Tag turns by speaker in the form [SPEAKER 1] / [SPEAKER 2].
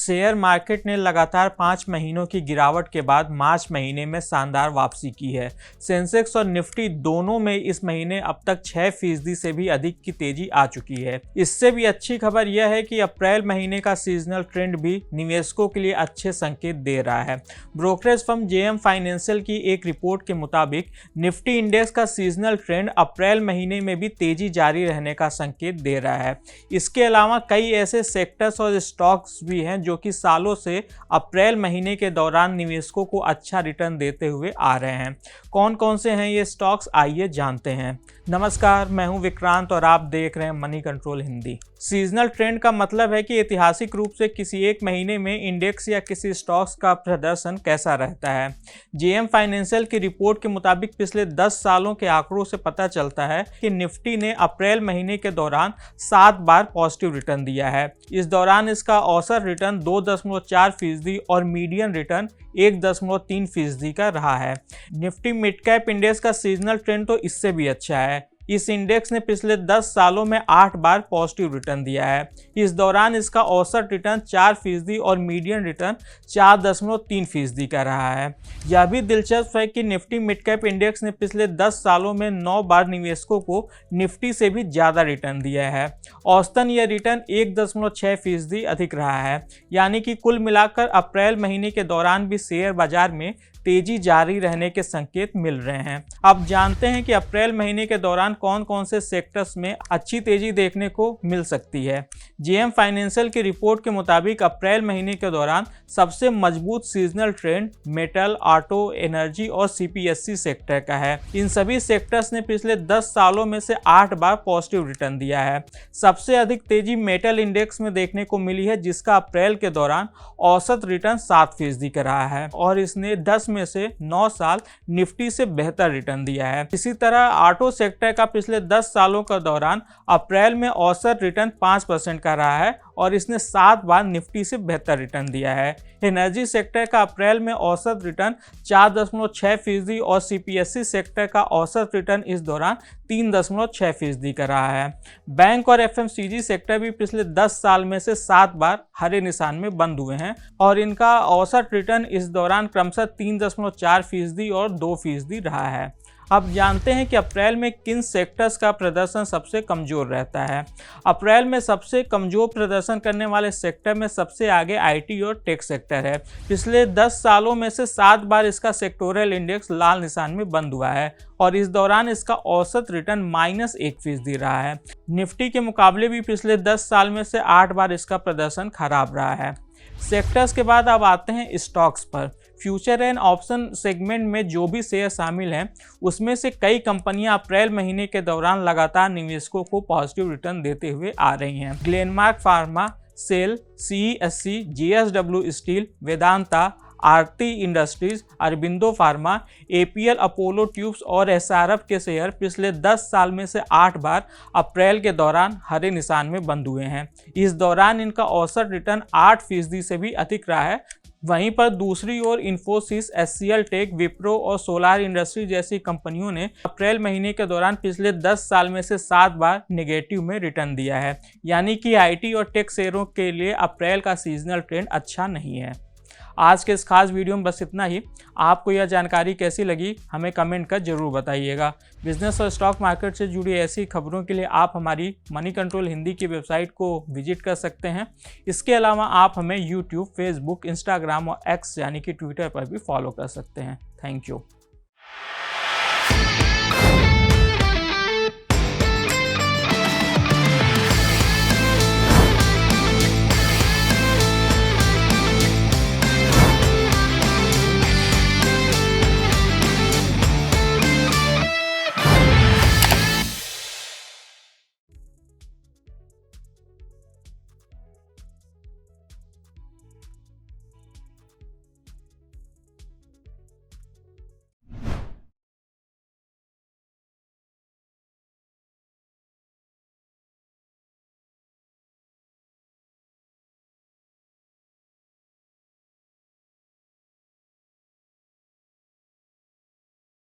[SPEAKER 1] Share market ने लगातार 5 महीनों की गिरावट के बाद मार्च महीने में शानदार वापसी की है। सेंसेक्स और निफ्टी दोनों में इस महीने अब तक 6% से भी अधिक की तेजी आ चुकी है। इससे भी अच्छी खबर यह है कि अप्रैल महीने का सीजनल ट्रेंड भी निवेशकों के लिए अच्छे संकेत दे रहा है। ब्रोकरेज फर्म जेएम फाइनेंशियल की एक रिपोर्ट के मुताबिक निफ्टी इंडेक्स का सीजनल ट्रेंड अप्रैल महीने में भी तेजी जारी रहने का संकेत दे रहा है। इसके अलावा कई ऐसे सेक्टर्स और स्टॉक्स भी हैं जो कि सालों से अप्रैल महीने के दौरान निवेशकों को अच्छा रिटर्न देते हुए आ रहे हैं। कौन कौन से हैं ये स्टॉक्स, आइए जानते हैं। नमस्कार, मैं हूं विक्रांत और आप देख रहे हैं money control Hindi. Seasonal trend का मतलब है कि ऐतिहासिक रूप से किसी एक महीने में इंडेक्स या किसी स्टॉक्स का प्रदर्शन कैसा रहता है। जेएम फाइनेंशियल की रिपोर्ट के मुताबिक पिछले 10 सालों के आंकड़ों से पता चलता है कि निफ्टी ने अप्रैल महीने के दौरान 7 बार पॉजिटिव रिटर्न दिया है। इस दौरान इसका औसत रिटर्न 2.4% और मीडियन रिटर्न 1.3% का रहा है। निफ्टी मिड कैप इंडेक्स का सीजनल ट्रेंड तो इससे भी अच्छा है। इस इंडेक्स ने पिछले 10 सालों में 8 बार पॉजिटिव रिटर्न दिया है। इस दौरान इसका औसत रिटर्न 4% और मीडियन रिटर्न 4.3% का रहा है। यह भी दिलचस्प है कि निफ्टी मिड कैप इंडेक्स ने पिछले 10 सालों में 9 बार निवेशकों को निफ्टी से भी ज़्यादा रिटर्न दिया है। औसतन यह रिटर्न 1.6% अधिक रहा है। यानी कि कुल मिलाकर अप्रैल महीने के दौरान भी शेयर बाजार में तेजी जारी रहने के संकेत मिल रहे हैं। अब जानते हैं कि अप्रैल महीने के दौरान कौन कौन से सेक्टर्स में अच्छी तेजी देखने को मिल सकती है। जेएम फाइनेंशियल की रिपोर्ट के मुताबिक अप्रैल महीने के दौरान सबसे मजबूत seasonal trend metal, auto, energy और सीपीएससी सेक्टर का है। इन सभी सेक्टर्स ने पिछले 10 सालों में से 8 बार पॉजिटिव रिटर्न दिया है। सबसे अधिक तेजी मेटल इंडेक्स में देखने को मिली है, जिसका अप्रैल के दौरान औसत रिटर्न 7% का रहा है और इसने 10 में से 9 साल निफ्टी से बेहतर रिटर्न दिया है। इसी तरह ऑटो सेक्टर का पिछले 10 सालों का दौरान अप्रैल में औसत रिटर्न 5% का रहा है और इसने 7 बार निफ्टी से बेहतर रिटर्न दिया है। एनर्जी सेक्टर का अप्रैल में औसत रिटर्न 4.6% और सीपीएससी सेक्टर का औसत रिटर्न इस दौरान 3.6% का रहा है। बैंक और एफएमसीजी सेक्टर भी पिछले 10 साल में से 7 बार हरे निशान में बंद हुए हैं और इनका औसत रिटर्न इस दौरान क्रमशः 3.4% और 2% रहा है। अब जानते हैं कि अप्रैल में किन सेक्टर्स का प्रदर्शन सबसे कमज़ोर रहता है। अप्रैल में सबसे कमज़ोर प्रदर्शन करने वाले सेक्टर में सबसे आगे आईटी और टेक सेक्टर है। पिछले 10 सालों में से 7 बार इसका सेक्टोरल इंडेक्स लाल निशान में बंद हुआ है और इस दौरान इसका औसत रिटर्न -1% रहा है। निफ्टी के मुकाबले भी पिछले 10 साल में से 8 बार इसका प्रदर्शन खराब रहा है। सेक्टर्स के बाद अब आते हैं स्टॉक्स पर। फ्यूचर एंड ऑप्शन सेगमेंट में जो भी शेयर शामिल हैं, उसमें से कई कंपनियां अप्रैल महीने के दौरान लगातार निवेशकों को पॉजिटिव रिटर्न देते हुए आ रही हैं। Glenmark Pharma, SAIL, CESC, JSW Steel, Vedanta, Aarti Industries, Aurobindo Pharma, APL, Apollo Tubes और एसआरएफ के शेयर पिछले 10 साल में से 8 बार अप्रैल के दौरान हरे निशान में बंद हुए हैं। इस दौरान इनका औसत रिटर्न 8% से भी अधिक रहा है। वहीं पर दूसरी ओर इन्फोसिस, एचसीएल टेक, विप्रो और सोलार इंडस्ट्री जैसी कंपनियों ने अप्रैल महीने के दौरान पिछले 10 साल में से 7 बार नेगेटिव में रिटर्न दिया है। यानी कि आईटी और टेक शेयरों के लिए अप्रैल का सीजनल ट्रेंड अच्छा नहीं है। आज के इस खास वीडियो में बस इतना ही। आपको यह जानकारी कैसी लगी हमें कमेंट कर जरूर बताइएगा। बिजनेस और स्टॉक मार्केट से जुड़ी ऐसी खबरों के लिए आप हमारी मनी कंट्रोल हिंदी की वेबसाइट को विजिट कर सकते हैं। इसके अलावा आप हमें यूट्यूब, फेसबुक, इंस्टाग्राम और एक्स यानी कि ट्विटर पर भी फॉलो कर सकते हैं। Thank you.